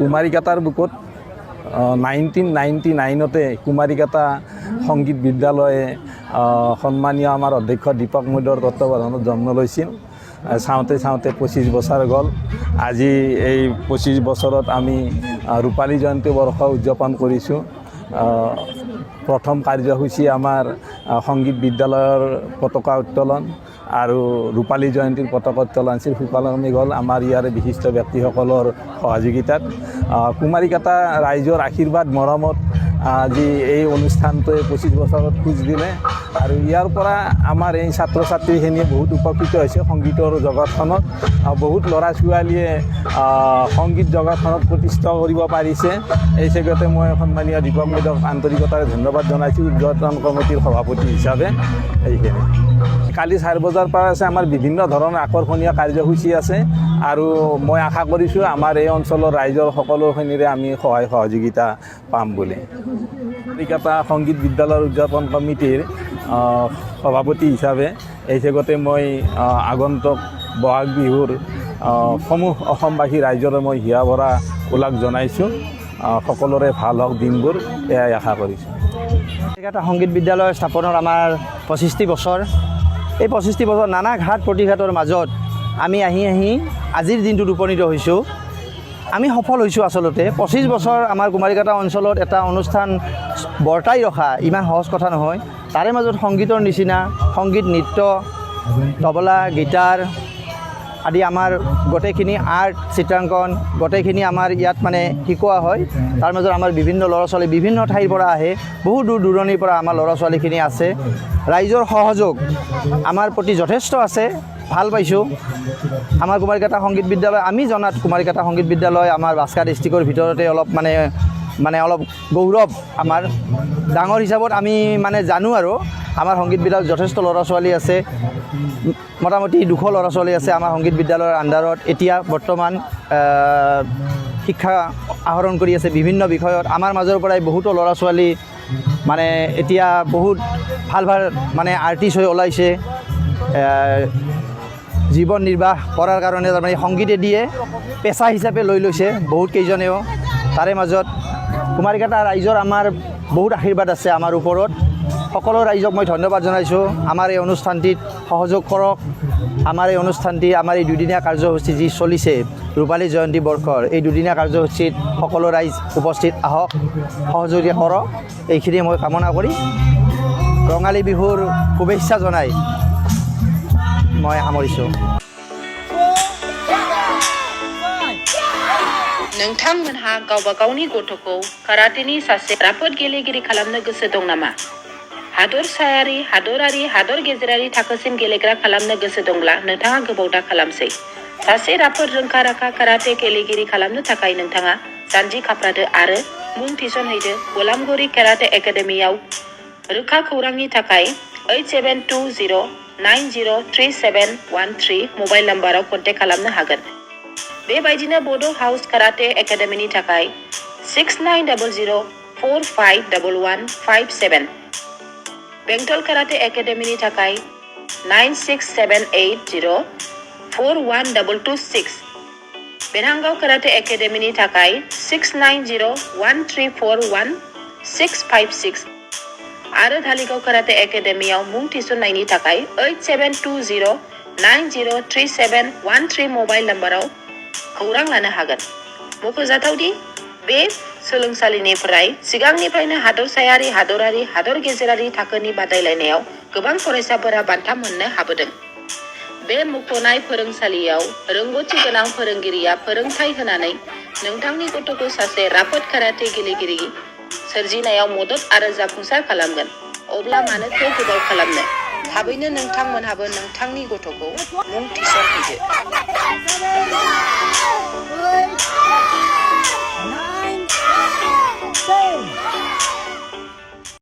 কুমাৰীকাটাৰ বুকত 1999তে কুমাৰীকাটা সংগীত বিদ্যালয়ে সন্মানীয় আমাৰ অধ্যক্ষ দীপক মৈদৰ তত্ত্বাৱধানত জন্ম লৈছিল। চাওঁতে 25 বছৰ গ'ল। আজি এই 25 বছৰত আমি ৰূপালী জয়ন্তী বৰ্ষ উদযাপন কৰিছোঁ। প্ৰথম কাৰ্যসূচী আমাৰ সংগীত বিদ্যালয়ৰ পতাকা উত্তোলন আৰু ৰূপালী জয়ন্তীৰ পতাকা উত্তোলন আছিল সুকলমে গ'ল আমাৰ ইয়াৰ বিশিষ্ট ব্যক্তিসকলৰ সহযোগিতাত। কুমাৰীকাটা ৰাইজৰ আশীৰ্বাদ মৰমত আজি এই অনুষ্ঠানটোৱে 25 বছৰত খোজ দিলে আৰু ইয়াৰ পৰা আমাৰ এই ছাত্ৰ ছাত্ৰীখিনিয়ে বহুত উপকৃত হৈছে। সংগীতৰ জগতখনত বহুত ল'ৰা ছোৱালীয়ে সংগীত জগতখনত প্ৰতিষ্ঠা কৰিব পাৰিছে। এই চেগতে মই সন্মানীয় দীপক মৈদক আন্তৰিকতাৰে ধন্যবাদ জনাইছোঁ উদ্বোধন কমিটিৰ সভাপতি হিচাপে। এইখিনি কালি 4 বজাৰ পৰা আছে আমাৰ বিভিন্ন ধৰণৰ আকৰ্ষণীয় কাৰ্যসূচী আছে আৰু মই আশা কৰিছোঁ আমাৰ এই অঞ্চলৰ ৰাইজৰ সকলোখিনিৰে আমি সহায় সহযোগিতা পাম বুলি। কুমাৰীকাটা সংগীত বিদ্যালয়ৰ উদযাপন কমিটিৰ সভাপতি হিচাপে এই চেগতে মই আগন্তুক বহাগ বিহুৰ সমূহ অসমবাসী ৰাইজৰে মই হিয়া ভৰা ওলাগ জনাইছোঁ। সকলোৰে ভাল হওক দিনবোৰ, এয়াই আশা কৰিছোঁ। কুমাৰীকাটা সংগীত বিদ্যালয় স্থাপনৰ আমাৰ 25টি বছৰ। এই 25টি বছৰ নানা ঘাট প্ৰতিঘাতৰ মাজত আমি আহি আজিৰ দিনটোত উপনীত হৈছোঁ। আমি সফল হৈছোঁ। আচলতে 25 বছৰ আমাৰ কুমাৰীকাটা অঞ্চলত এটা অনুষ্ঠান বৰ্তাই ৰখা ইমান সহজ কথা নহয়। তাৰে মাজত সংগীতৰ নিচিনা সংগীত, নৃত্য, তবলা, গীটাৰ আদি আমাৰ গোটেইখিনি আৰ্ট, চিত্ৰাংকন গোটেইখিনি আমাৰ ইয়াত মানে শিকোৱা হয়। তাৰ মাজত আমাৰ বিভিন্ন ল'ৰা ছোৱালী বিভিন্ন ঠাইৰ পৰা আহে, বহু দূৰ দূৰণিৰ পৰা আমাৰ ল'ৰা ছোৱালীখিনি আছে। ৰাইজৰ সহযোগ আমাৰ প্ৰতি যথেষ্ট আছে, ভাল পাইছোঁ। আমাৰ কুমাৰীকাটা সংগীত বিদ্যালয়, আমি জনাত কুমাৰীকাটা সংগীত বিদ্যালয় আমাৰ বাক্সা ডিষ্ট্ৰিক্টৰ ভিতৰতে অলপ মানে অলপ গৌৰৱ আমাৰ ডাঙৰ হিচাপত আমি মানে জানো। আৰু আমাৰ সংগীত বিদ্যালয়ত যথেষ্ট ল'ৰা ছোৱালী আছে, মোটামুটি 200 ল'ৰা ছোৱালী আছে আমাৰ সংগীত বিদ্যালয়ৰ আণ্ডাৰত। এতিয়া বৰ্তমান শিক্ষা আহৰণ কৰি আছে বিভিন্ন বিষয়ত। আমাৰ মাজৰ পৰাই বহুতো ল'ৰা ছোৱালী মানে এতিয়া বহুত ভাল মানে আৰ্টিষ্ট হৈ ওলাইছে। জীৱন নিৰ্বাহ কৰাৰ কাৰণে তাৰমানে সংগীতে দিয়ে পেচা হিচাপে লৈ লৈছে বহুত কেইজনেও। তাৰে মাজত কুমাৰীকাটা ৰাইজৰ আমাৰ বহুত আশীৰ্বাদ আছে আমাৰ ওপৰত। সকলো ৰাইজক মই ধন্যবাদ জনাইছোঁ। আমাৰ এই অনুষ্ঠানটিত সহযোগ কৰক। আমাৰ এই অনুষ্ঠানটি, আমাৰ এই 2দিনীয়া কাৰ্যসূচী যি চলিছে ৰূপালী জয়ন্তী বৰ্ষৰ, এই 2দিনীয়া কাৰ্যসূচীত সকলো ৰাইজ উপস্থিত আহক, সহযোগিতা কৰক, এইখিনিয়ে মই কামনা কৰি ৰঙালী বিহুৰ শুভেচ্ছা জনাই মই সামৰিছোঁ। नोंथांमोनहा गावबा गावनि गथ'खौ काराटेनि सासे राफोद गेलेगिरि खालामनो गोसो दं नामा? हादरसायारि, हादरारि, हादर गेजेरारि थाखोसिम गेलेग्रा खालामनो गोसो दंब्ला नोंथाङा गोबाव दा खालामसै। सासे राफोद रोंखा राखा काराटे गेलेगिरि खालामनो थाखाय नोंथाङा जानजि खाफ्रादो आरो मुं थिसनहैदो गलामगुरि काराटे एकाडेमियाव। रोखा खौरांनि थाखाय 8720903713 मबाइल नम्बराव कन्टेक्ट खालामनो हागोन। बेबायदिनो बड' हाउस काराटे एकाडेमिनि थाखाय 6900451157, बेंटल काराटे एकाडेमिनि थाखाय 9678041226, बेरहांगाव काराटे एकाडेमिनि थाखाय 6901341656 आरो धालिगाव काराटे एकाडेमियाव मुं थिसननायनि थाखाय 8720903713 मबाइल नम्बराव खौरां लानो हागोन। मख'जाथावदि बे सोलोंसालिनिफ्राय सिगांनिफ्रायनो हादरसायारि, हादरारि, हादर गेजेरारि थाखोनि बादायलायनायाव गोबां फरायसाफोरा बान्था मोननो हाबोदों। बे मुंख'नाय फोरोंसालियाव रोंग'थि गोनां फोरोंगिरिया फोरोंथाय होनानै नोंथांनि गथ'खौ सासे राफोद काराटे गेलेगिरि सोरजिनायाव मदद आरो जाफुंसार खालामगोन। अब्ला मानोथो गोबाव खालामनो? थाबैनो नोंथांमोनहाबो नोंथांनि गथ'खौ मुं थिसनहैदो।